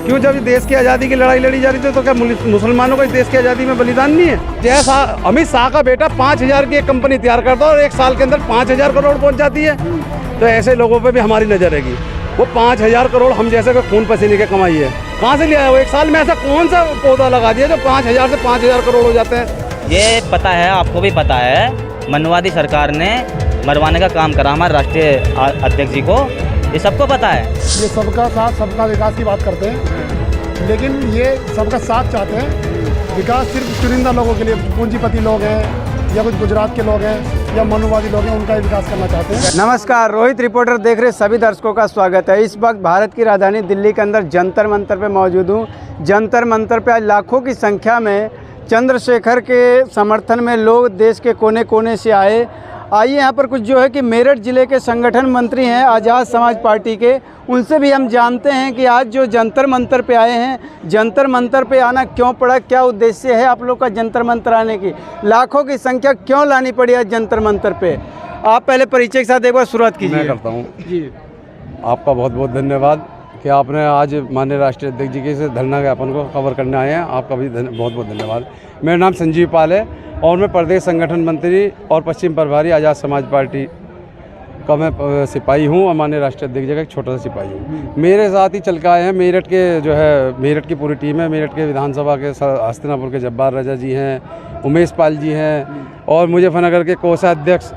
क्यों? जब देश की आज़ादी की लड़ाई लड़ी जा रही थी तो क्या मुसलमानों को इस देश की आज़ादी में बलिदान नहीं है? जैसा अमित शाह का बेटा 5,000 की एक कंपनी तैयार करता है और 1 साल के अंदर 5,000 करोड़ पहुंच जाती है, तो ऐसे लोगों पे भी हमारी नज़र रहेगी। वो 5,000 करोड़ हम जैसे का खून पसीने की कमाई है, कहाँ से लिया है वो? 1 साल में ऐसा कौन सा पौधा लगा दिया जो 5,000 से 5,000 करोड़ हो जाते हैं? ये पता है, आपको भी पता है, मनवादी सरकार ने मरवाने का काम करा हमारे राष्ट्रीय अध्यक्ष जी को, ये सबको पता है। ये सबका साथ सबका विकास की बात करते हैं, लेकिन ये सबका साथ चाहते हैं। विकास सिर्फ चुनिंदा लोगों के लिए, पूंजीपति लोग हैं या कुछ गुजरात के लोग हैं या मनुवादी लोग हैं, उनका ही विकास करना चाहते हैं। नमस्कार, रोहित रिपोर्टर देख रहे सभी दर्शकों का स्वागत है। इस वक्त भारत की राजधानी दिल्ली के अंदर जंतर मंतर पे मौजूद हूँ। जंतर मंतर पे आज लाखों की संख्या में चंद्रशेखर के समर्थन में लोग देश के कोने कोने से आए। आइए यहाँ पर कुछ जो है कि मेरठ ज़िले के संगठन मंत्री हैं आज़ाद समाज पार्टी के, उनसे भी हम जानते हैं कि आज जो जंतर मंतर पे आए हैं, जंतर मंतर पे आना क्यों पड़ा, क्या उद्देश्य है आप लोग का जंतर मंतर आने की, लाखों की संख्या क्यों लानी पड़ी आज जंतर मंतर पे। आप पहले परिचय के साथ एक बार शुरुआत कीजिए। मैं करता हूँ जी। आपका बहुत बहुत धन्यवाद कि आपने आज माननीय राष्ट्रीय अध्यक्ष जी के से धरना ज्ञापन को कवर करने आए हैं। आपका भी बहुत बहुत धन्यवाद। मेरा नाम संजीव पाल है और मैं प्रदेश संगठन मंत्री और पश्चिम प्रभारी आज़ाद समाज पार्टी का मैं सिपाही हूँ और माननीय राष्ट्रीय अध्यक्ष जी का एक छोटा सा सिपाही हूँ। मेरे साथ ही चल के आए हैं मेरठ के जो है, मेरठ की पूरी टीम है। मेरठ के विधानसभा के हस्तिनापुर के जब्बार रजा जी हैं, उमेश पाल जी हैं और मुजफ्फरनगर के कोषाध्यक्ष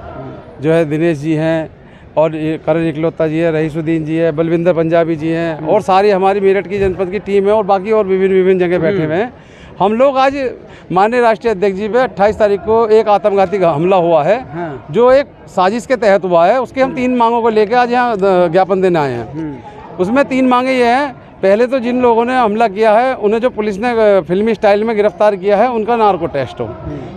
जो है दिनेश जी हैं और करण इकलौता जी है, रईसुद्दीन जी है, बलविंदर पंजाबी जी हैं और सारी हमारी मेरठ की जनपद की टीम है और बाकी और विभिन्न जगह बैठे हुए हैं। हम लोग आज माननीय राष्ट्रीय अध्यक्ष जी पे 28 तारीख को एक आत्मघाती हमला हुआ है, जो एक साजिश के तहत हुआ है। उसकी हम 3 मांगों को लेकर आज यहाँ ज्ञापन देने आए हैं। उसमें 3 मांगे ये हैं, पहले तो जिन लोगों ने हमला किया है उन्हें जो पुलिस ने फिल्मी स्टाइल में गिरफ्तार किया है उनका नार्को टेस्ट हो।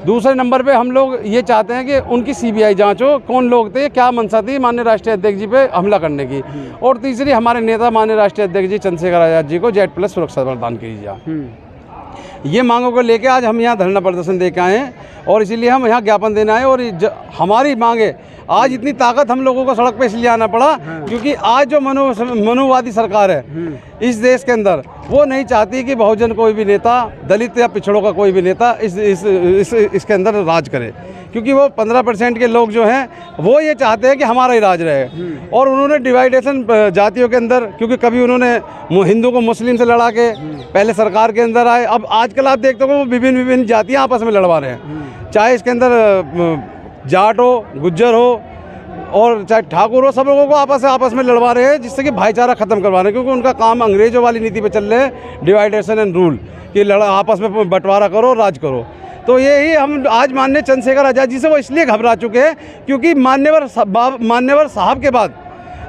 दूसरे नंबर पे हम लोग ये चाहते हैं कि उनकी CBI जांच हो, कौन लोग थे, क्या मंशा थी माननीय राष्ट्रीय अध्यक्ष जी पे हमला करने की। और तीसरी, हमारे नेता माननीय राष्ट्रीय अध्यक्ष जी चंद्रशेखर आज़ाद जी को Z+ सुरक्षा प्रदान की जाए। ये मांगों को लेकर आज हम यहाँ धरना प्रदर्शन दे के आए हैं और इसीलिए हम यहाँ ज्ञापन देने आए। और हमारी मांगे आज इतनी ताकत हम लोगों को सड़क पे इसलिए आना पड़ा क्योंकि आज जो मनुवादी सरकार है इस देश के अंदर, वो नहीं चाहती कि बहुजन कोई भी नेता, दलित या पिछड़ों का कोई भी नेता इसके अंदर राज करे, क्योंकि वो 15% के लोग जो हैं वो ये चाहते हैं कि हमारा ही राज रहे। और उन्होंने डिवाइडेशन जातियों के अंदर, क्योंकि कभी उन्होंने हिंदू को मुस्लिम से लड़ा के पहले सरकार के अंदर आए, अब आजकल आप देखते हो वो विभिन्न जातियाँ आपस में लड़वा रहे हैं, चाहे इसके अंदर जाट हो, गुज्जर हो और चाहे ठाकुर हो, सब लोगों को आपस में लड़वा रहे हैं, जिससे कि भाईचारा ख़त्म करवा रहे हैं। क्योंकि उनका काम अंग्रेज़ों वाली नीति पे चल रहे हैं, डिवाइडेशन एंड रूल, कि आपस में बंटवारा करो, राज करो। तो यही हम आज माननीय चंद्रशेखर आज़ाद जी से वो इसलिए घबरा चुके हैं क्योंकि मान्यवर साहब के बाद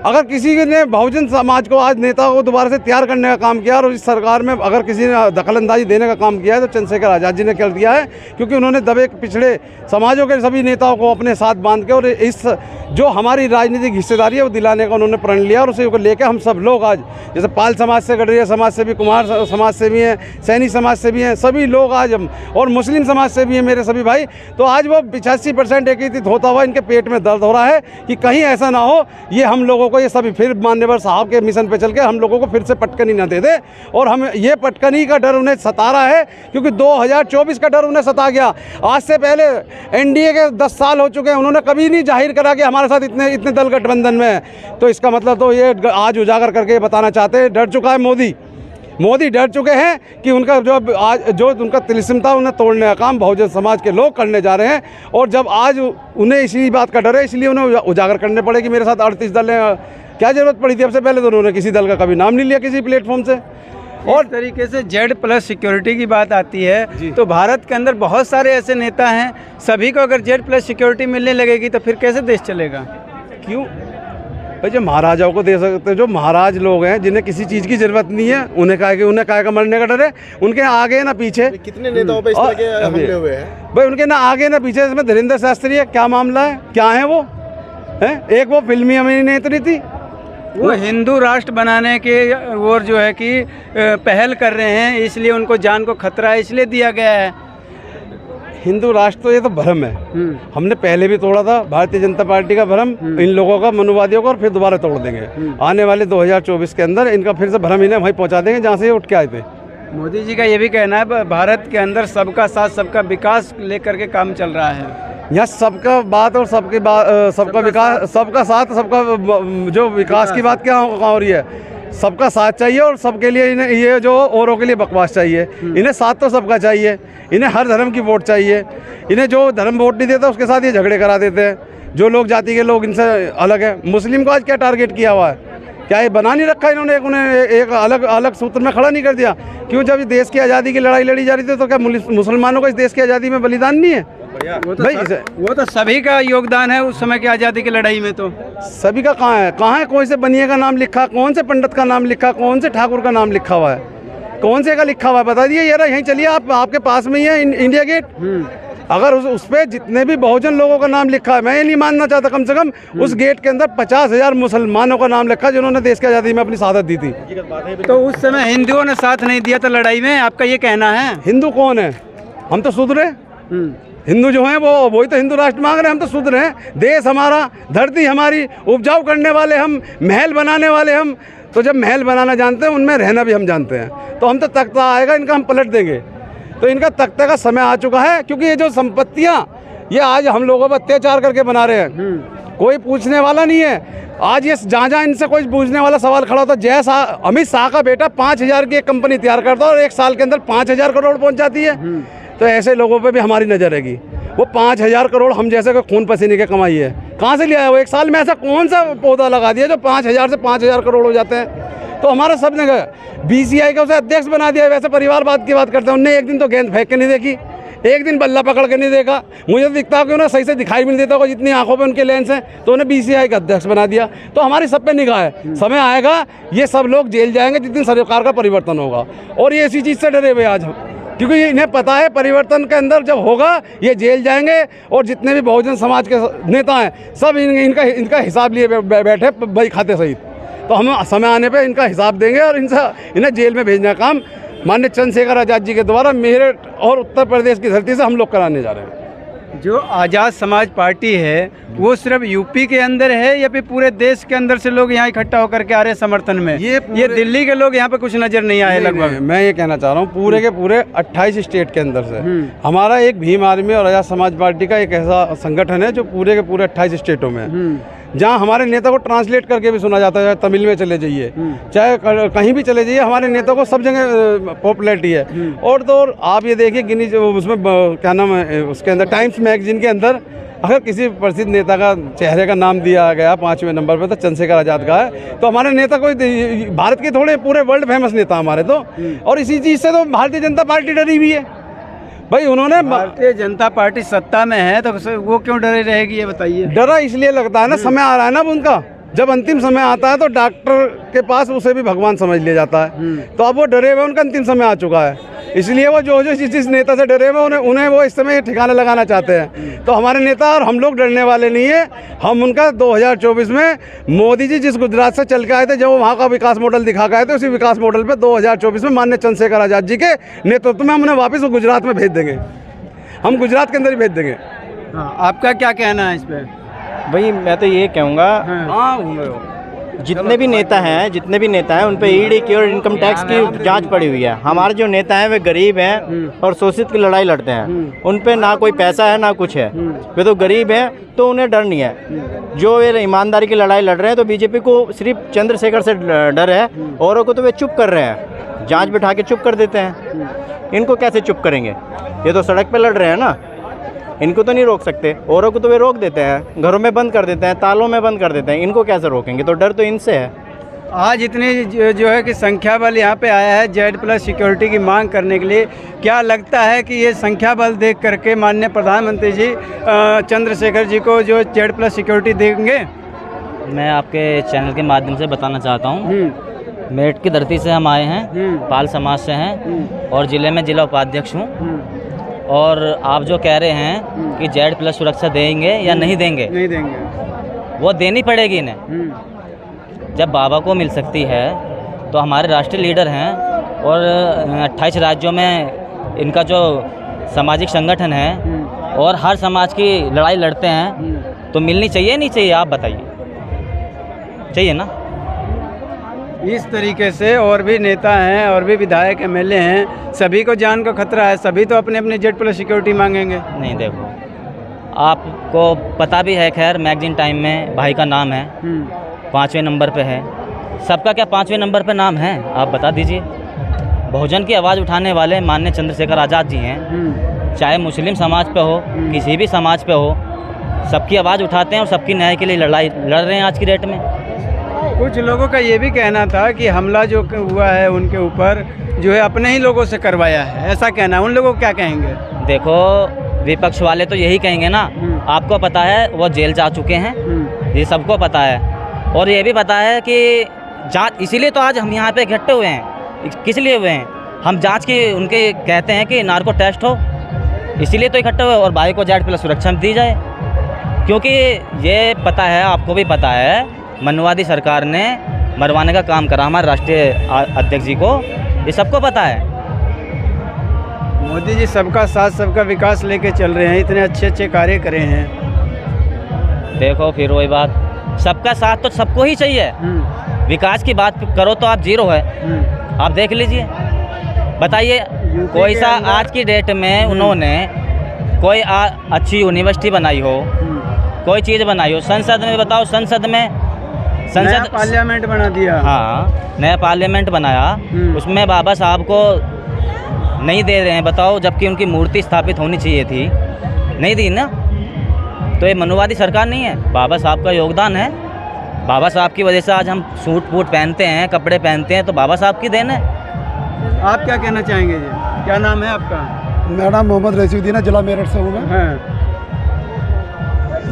अगर किसी ने बहुजन समाज को, आज नेता को दोबारा से तैयार करने का काम किया और इस सरकार में अगर किसी ने दखलंदाजी देने का काम किया है तो चंद्रशेखर आज़ाद जी ने कर दिया है। क्योंकि उन्होंने दबे पिछड़े समाजों के सभी नेताओं को अपने साथ बांध के और इस जो हमारी राजनीतिक हिस्सेदारी है वो दिलाने का उन्होंने प्रण लिया। और उसे को लेकर हम सब लोग आज, जैसे पाल समाज से, गडरिया समाज से भी, कुमार समाज से भी हैं, सैनी समाज से भी हैं, सभी लोग आज हम, और मुस्लिम समाज से भी हैं मेरे सभी भाई। तो आज वो 85% एकत्रित होता हुआ इनके पेट में दर्द हो रहा है कि कहीं ऐसा ना हो ये हम लोगों को, ये सभी फिर मान्यवर साहब के मिशन पे चल के हम लोगों को फिर से पटकनी ना दे दे। और हम ये पटकनी का डर उन्हें सता रहा है क्योंकि 2024 का डर उन्हें सता गया। आज से पहले NDA के 10 साल हो चुके हैं, उन्होंने कभी नहीं जाहिर करा कि हमारे साथ इतने दल गठबंधन में है। तो इसका मतलब तो ये आज उजागर करके बताना चाहते हैं, डर चुका है मोदी डर चुके हैं कि उनका जो उनका तिलिस्म था उन्हें तोड़ने का काम बहुजन समाज के लोग करने जा रहे हैं। और जब आज उन्हें इसी बात का डर है, इसलिए उन्हें उजागर करने पड़े कि मेरे साथ 38 दल हैं। क्या जरूरत पड़ी थी? सबसे पहले तो उन्होंने किसी दल का कभी नाम नहीं लिया किसी प्लेटफॉर्म से। और तरीके से Z+ सिक्योरिटी की बात आती है तो भारत के अंदर बहुत सारे ऐसे नेता हैं, सभी को अगर Z+ सिक्योरिटी मिलने लगेगी तो फिर कैसे देश चलेगा? क्यों भाई? जो महाराजाओं को दे सकते हैं, जो महाराज लोग हैं जिन्हें किसी चीज़ की जरूरत नहीं है, उन्हें काय का मरने का डर है। उनके आगे ना पीछे कितने नेताओं पे इस तरह के हमले हुए हैं भाई, उनके ना आगे ना पीछे। इसमें धीरेन्द्र शास्त्री है, क्या मामला है, क्या है वो है? एक वो फिल्मी अभिनेत्री थी, वो हिंदू राष्ट्र बनाने के ओर जो है कि पहल कर रहे हैं, इसलिए उनको जान को खतरा है, इसलिए दिया गया है। हिंदू राष्ट्र तो ये तो भ्रम है। हमने पहले भी तोड़ा था भारतीय जनता पार्टी का भ्रम, इन लोगों का, मनुवादियों का, और फिर दोबारा तोड़ देंगे। आने वाले 2024 के अंदर इनका फिर से भ्रम इन्हें वहीं पहुंचा देंगे जहां से ये उठ के आए थे। मोदी जी का ये भी कहना है भारत के अंदर सबका साथ सबका विकास लेकर के काम चल रहा है। यहाँ सबका बात और सबकी बात, सबका विकास, सबका साथ, सबका जो विकास की बात क्या हो रही है, सबका साथ चाहिए और सबके लिए इन्हें, ये जो औरों के लिए बकवास चाहिए, इन्हें साथ तो सबका चाहिए। इन्हें हर धर्म की वोट चाहिए। इन्हें जो धर्म वोट नहीं देता उसके साथ ये झगड़े करा देते हैं। जो लोग जाति के लोग इनसे अलग है। मुस्लिम को आज क्या टारगेट किया हुआ है? क्या ये बना नहीं रखा इन्होंने? उन्हें एक अलग सूत्र में खड़ा नहीं कर दिया? क्यों? जब इस देश की आज़ादी की लड़ाई लड़ी जा रही थी तो क्या मुसलमानों का इस देश की आज़ादी में बलिदान नहीं है? वो तो सभी का योगदान है उस समय की आज़ादी की लड़ाई में। तो सभी का कहाँ है? कौन से बनिए का नाम लिखा, कौन से पंडित का नाम लिखा, कौन से ठाकुर का नाम लिखा हुआ है, कौन से का लिखा हुआ है? बता दिए। ये रहा, यहीं चलिए, आपके पास में ही है इंडिया गेट। अगर उस पर जितने भी बहुजन लोगों का नाम लिखा है, मैं ये नहीं मानना चाहता, कम से कम उस गेट के अंदर 50,000 मुसलमानों का नाम लिखा जिन्होंने देश की आज़ादी में अपनी शहादत दी थी। तो उस समय हिंदुओं ने साथ नहीं दिया था लड़ाई में, आपका ये कहना है? हिंदू कौन है? हम तो शूद्र हैं। हिंदू जो हैं वही तो हिंदू राष्ट्र मांग रहे हैं। हम तो शूद्र हैं। देश हमारा, धरती हमारी, उपजाऊ करने वाले हम, महल बनाने वाले हम। तो जब महल बनाना जानते हैं, उनमें रहना भी हम जानते हैं। तो हम तो तख्ता आएगा इनका, हम पलट देंगे। तो इनका तख्ते का समय आ चुका है, क्योंकि ये जो संपत्तियां ये आज हम लोगों पर अत्याचार करके बना रहे हैं। कोई पूछने वाला नहीं है। आज ये जहाँ इनसे कोई पूछने वाला सवाल खड़ा होता, जैसा अमित शाह का बेटा 5,000 की एक कंपनी तैयार करता है और 1 साल के अंदर 5,000 करोड़ पहुँच जाती है। तो ऐसे लोगों पे भी हमारी नज़र रहेगी। वो 5,000 करोड़ हम जैसे को खून पसीने की कमाई है, कहाँ से लिया है वो? 1 साल में ऐसा कौन सा पौधा लगा दिया जो 5,000 से 5,000 करोड़ हो जाते हैं? तो हमारा सब ने BCI का उसे अध्यक्ष बना दिया। वैसे परिवारवाद की बात करते हैं। उनने एक दिन तो गेंद फेंक के नहीं देखी, एक दिन बल्ला पकड़ के नहीं देखा। मुझे तो दिखता है कि उन्हें सही से दिखाई भी नहीं देता, जितनी आंखों पे उनके लेंस हैं। तो उन्हें BCI का अध्यक्ष बना दिया। तो हमारी सब पे निगाह है। समय आएगा ये सब लोग जेल जाएंगे जिस दिन सरकार का परिवर्तन होगा। और ये इसी चीज़ से डरे हुए आज हम, क्योंकि इन्हें पता है परिवर्तन के अंदर जब होगा ये जेल जाएंगे। और जितने भी बहुजन समाज के नेता हैं सब इनका हिसाब लिए बैठे भाई खाते सहित। तो हम समय आने पे इनका हिसाब देंगे और इन्हें जेल में भेजने का काम माननीय चंद्रशेखर आज़ाद जी के द्वारा मेरठ और उत्तर प्रदेश की धरती से हम लोग कराने जा रहे हैं। जो आज़ाद समाज पार्टी है वो सिर्फ यूपी के अंदर है या फिर पूरे देश के अंदर से लोग यहाँ इकट्ठा होकर के आ रहे हैं समर्थन में? ये दिल्ली के लोग यहाँ पे कुछ नजर नहीं आए लगभग। मैं ये कहना चाह रहा हूँ पूरे के पूरे 28 स्टेट के अंदर से हमारा एक भीम आर्मी और आज़ाद समाज पार्टी का एक ऐसा संगठन है जो पूरे के पूरे 28 स्टेटों में है, जहाँ हमारे नेता को ट्रांसलेट करके भी सुना जाता है। चाहे तमिल में चले जाइए, चाहे कहीं भी चले जाइए, हमारे नेता को सब जगह पॉपुलैरिटी है। और तो और आप ये देखिए गिनी उसमें क्या नाम है, उसके अंदर टाइम्स मैगजीन के अंदर अगर किसी प्रसिद्ध नेता का चेहरे का नाम दिया गया 5वें नंबर पर तो चंद्रशेखर आज़ाद का है। तो हमारे नेता कोई भारत के थोड़े पूरे वर्ल्ड फेमस नेता हमारे तो। और इसी चीज़ से तो भारतीय जनता पार्टी डरी हुई है भाई। उन्होंने भारतीय जनता पार्टी सत्ता में है तो वो क्यों डरे रहेगी ये बताइए? डरा इसलिए लगता है ना, समय आ रहा है ना अब उनका। जब अंतिम समय आता है तो डॉक्टर के पास उसे भी भगवान समझ लिया जाता है। तो अब वो डरे हुए, उनका अंतिम समय आ चुका है। इसलिए वो जो जिस नेता से डरे हुए उन्हें वो इस समय ठिकाने लगाना चाहते हैं। तो हमारे नेता और हम लोग डरने वाले नहीं है। हम उनका 2024 में मोदी जी जिस गुजरात से चल के आए थे, जब वो वहाँ का विकास मॉडल दिखा के आए थे, उसी विकास मॉडल पे 2024 में माननीय चंद्रशेखर आज़ाद जी के नेतृत्व में हम उन्हें वापस गुजरात में भेज देंगे। हम गुजरात के अंदर ही भेज देंगे। हाँ, आपका क्या कहना है इस पर? भाई मैं तो ये कहूँगा, जितने भी नेता हैं उन पे ईडी की और इनकम टैक्स की जांच पड़ी हुई है। हमारे जो नेता हैं वे गरीब हैं और शोषित की लड़ाई लड़ते हैं। उन पे ना कोई पैसा है ना कुछ है, वे तो गरीब हैं, तो उन्हें डर नहीं है। जो ये ईमानदारी की लड़ाई लड़ रहे हैं तो बीजेपी को सिर्फ चंद्रशेखर से डर है, औरों को तो वे चुप कर रहे हैं, जांच बिठा के चुप कर देते हैं। इनको कैसे चुप करेंगे? ये तो सड़क पे लड़ रहे हैं ना, इनको तो नहीं रोक सकते। औरों को तो वे रोक देते हैं, घरों में बंद कर देते हैं, तालों में बंद कर देते हैं। इनको कैसे रोकेंगे? तो डर तो इनसे है। आज इतनी जो है कि संख्या बल यहाँ पे आया है Z+ सिक्योरिटी की मांग करने के लिए। क्या लगता है कि ये संख्या बल देख करके माननीय प्रधानमंत्री जी चंद्रशेखर जी को जो Z+ सिक्योरिटी देंगे? मैं आपके चैनल के माध्यम से बताना चाहता हूँ, मेरठ की धरती से हम आए हैं, पाल समाज से हैं और ज़िले में जिला उपाध्यक्ष हूँ। और आप जो कह रहे हैं कि Z+ सुरक्षा देंगे या नहीं देंगे, नहीं देंगे, वो देनी पड़ेगी इन्हें। जब बाबा को मिल सकती है तो हमारे राष्ट्रीय लीडर हैं और 28 राज्यों में इनका जो सामाजिक संगठन है और हर समाज की लड़ाई लड़ते हैं, तो मिलनी चाहिए नहीं चाहिए, आप बताइए। चाहिए ना। इस तरीके से और भी नेता हैं और भी विधायक एमएलए हैं, सभी को जान का खतरा है, सभी तो अपने अपने जेड प्लस सिक्योरिटी मांगेंगे। नहीं, देखो आपको पता भी है, खैर मैगजीन टाइम में भाई का नाम है, 5वें नंबर पे है। सबका क्या 5वें नंबर पे नाम है, आप बता दीजिए। बहुजन की आवाज़ उठाने वाले माननीय चंद्रशेखर आज़ाद जी हैं, चाहे मुस्लिम समाज पे हो, किसी भी समाज पे हो, सबकी आवाज़ उठाते हैं और सबकी न्याय के लिए लड़ाई लड़ रहे हैं आज की डेट में। कुछ लोगों का ये भी कहना था कि हमला जो हुआ है उनके ऊपर जो है अपने ही लोगों से करवाया है, ऐसा कहना है। उन लोगों को क्या कहेंगे? देखो विपक्ष वाले तो यही कहेंगे ना, आपको पता है वो जेल जा चुके हैं, ये सबको पता है। और ये भी पता है कि जांच, इसीलिए तो आज हम यहाँ पे इकट्ठे हुए हैं। किस लिए हुए हैं? हम जांच की उनके कहते हैं कि नार्को टेस्ट हो, इसीलिए तो इकट्ठे हुए, और भाई को जेड+ सुरक्षा दी जाए। क्योंकि ये पता है, आपको भी पता है, मनुवादी सरकार ने मरवाने का काम करा हमारे राष्ट्रीय अध्यक्ष जी को, ये सबको पता है। मोदी जी सबका साथ सबका विकास लेके चल रहे हैं, इतने अच्छे अच्छे कार्य करे हैं। देखो फिर वही बात, सबका साथ तो सबको ही चाहिए। विकास की बात करो तो आप जीरो है, आप देख लीजिए, बताइए कोई सा आज की डेट में उन्होंने कोई अच्छी यूनिवर्सिटी बनाई हो, कोई चीज़ बनाई हो, संसद में बताओ, संसद में नया पार्लियामेंट बना दिया। हाँ, नया पार्लियामेंट बनाया, उसमें बाबा साहब को नहीं दे रहे हैं, बताओ, जबकि उनकी मूर्ति स्थापित होनी चाहिए थी, नहीं दी ना। तो ये मनुवादी सरकार नहीं है, बाबा साहब का योगदान है। बाबा साहब की वजह से आज हम सूट बूट पहनते हैं, कपड़े पहनते हैं, तो बाबा साहब की देन है। आप क्या कहना चाहेंगे जी? क्या नाम है आपका? मेरा नाम मोहम्मद रशीदीन है, जिला मेरठ से हूँ मैं। हाँ।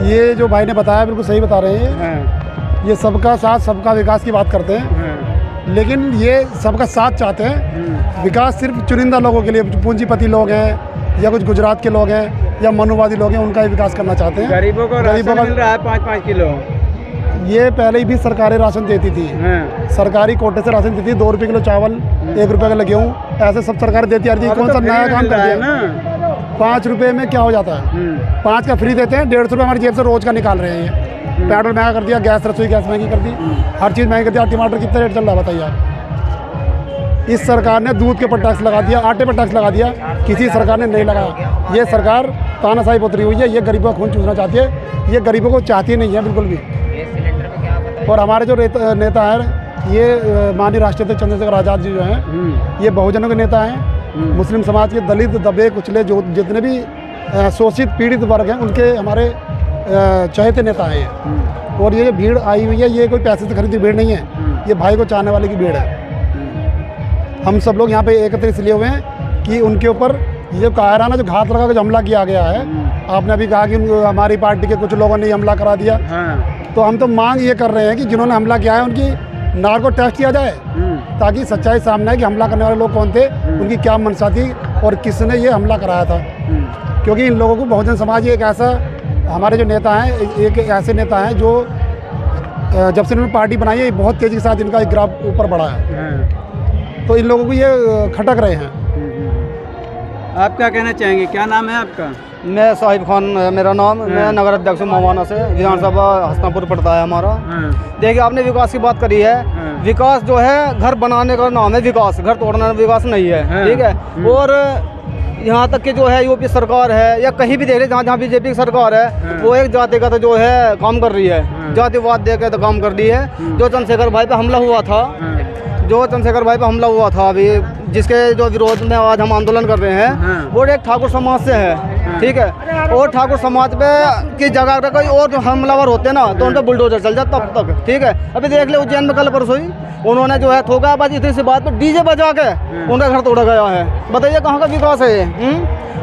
ये जो भाई ने बताया बिल्कुल सही बता रहे हैं। हाँ। ये सबका साथ सबका विकास की बात करते हैं, हाँ। लेकिन ये सबका साथ चाहते हैं। विकास सिर्फ चुनिंदा लोगों के लिए, पूंजीपति लोग हैं या कुछ गुजरात के लोग हैं या मनुवादी लोग हैं, उनका ही विकास करना चाहते हैं। गरीबों को राशन मिल रहा है 5-5 किलो। ये पहले ही भी सरकारें राशन देती थी। हाँ। सरकारी कोटे से राशन देती थी, 2 रुपये किलो चावल, 1 रुपये का गेहूँ, ऐसे सब सरकार देती आ रही थी। कौन सा नया काम कर दिया ना? 5 रुपये में क्या हो जाता है? 5 का फ्री देते हैं, 150 रुपये हमारी जेब से रोज का निकाल रहे हैं ये। पेट्रोल महंगा कर दिया, गैस, रसोई गैस महंगी कर दी, हर चीज़ महंगी कर दिया। टमाटर कितना रेट चल रहा है बताइए आप? इस सरकार ने दूध के ऊपर टैक्स लगा दिया, आटे पर टैक्स लगा दिया, किसी सरकार ने नहीं लगाया। ये सरकार तानाशाही उतरी हुई है, ये गरीबों का खून चूसना चाहती है, ये गरीबों को चाहती नहीं है बिल्कुल भी। और हमारे जो नेता हैं, ये माननीय राष्ट्रीय अध्यक्ष चंद्रशेखर आज़ाद जी जो हैं, ये बहुजनों के नेता हैं। मुस्लिम समाज के दलित, दबे कुचले जो जितने भी शोषित पीड़ित वर्ग हैं, उनके हमारे चहेते नेता हैं ये। और ये जो भीड़ आई हुई है, ये कोई पैसे से खरीदी भीड़ नहीं है, ये भाई को चाहने वाले की भीड़ है। हम सब लोग यहाँ पे एकत्रित इसलिए हुए हैं कि उनके ऊपर ये कायराना जो घात लगा के जो हमला किया गया है, आपने अभी कहा कि हमारी पार्टी के कुछ लोगों ने हमला करा दिया। तो हम तो मांग ये कर रहे हैं कि जिन्होंने हमला किया है उनकी नार्को टेस्ट किया जाए, ताकि सच्चाई सामने आए कि हमला करने वाले लोग कौन थे, उनकी क्या मंशा थी और किसने ये हमला कराया था। क्योंकि इन लोगों को बहुजन समाज एक ऐसा, हमारे जो नेता हैं, एक ऐसे नेता हैं जो जब से इन्होंने पार्टी बनाई है, बहुत तेज़ी के साथ इनका एक ग्राफ ऊपर बढ़ा है। तो इन लोगों को ये खटक रहे हैं। आप क्या कहना चाहेंगे? क्या नाम है आपका? मैं साहिब खान मेरा नाम, मैं नगर अध्यक्ष हूँ मवाना से, विधानसभा हसनापुर पड़ता है हमारा। देखिए, आपने विकास की बात करी है। विकास जो है घर बनाने का नाम है विकास, घर तोड़ना विकास नहीं है, ठीक है। और यहाँ तक कि जो है यूपी सरकार है या कहीं भी देख रहे जहाँ बीजेपी की सरकार है, वो एक जातिगत जो है काम कर रही है, जातिवाद दे के तो काम कर रही है। जो चंद्रशेखर भाई पे हमला हुआ था, अभी जिसके जो विरोध में आज हम आंदोलन कर रहे हैं, वो एक ठाकुर समाज से है, ठीक है। और ठाकुर समाज पे की जगह पर कोई और जो हमलावर होते हैं ना, तो उन पर बुलडोजर चल जाता तब तक, ठीक है। अभी देख ले उज्जैन में कल परसों ही उन्होंने जो है थोका बाजी इतनी सी बात पे डीजे बजा के उनका घर तोड़ा गया है। बताइए कहाँ का विकास है ये?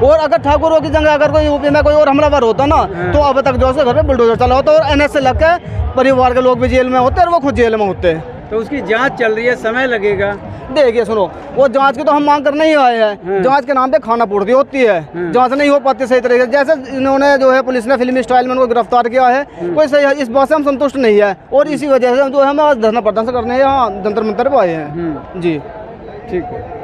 और अगर ठाकुरों की जगह अगर कोई यूपी में कोई और हमलावर होता ना, तो अब तक जो है घर पे बुलडोजर चला होता और NS से लग के परिवार के लोग भी जेल में होते और वो खुद जेल में होते। तो उसकी जांच चल रही है, समय लगेगा। देखिए सुनो, वो जांच की तो हम मांग करने ही आए हैं। जांच के नाम पे खाना पूर्ति होती है, जांच नहीं हो पाती सही तरीके से। जैसे इन्होंने जो है पुलिस ने फिल्मी स्टाइल में उनको गिरफ्तार किया है, कोई सही है, इस बात से हम संतुष्ट नहीं है। और इसी वजह से जो है हम आज धरना प्रदर्शन करने यहाँ जंतर मंतर पर आए हैं। जी ठीक है।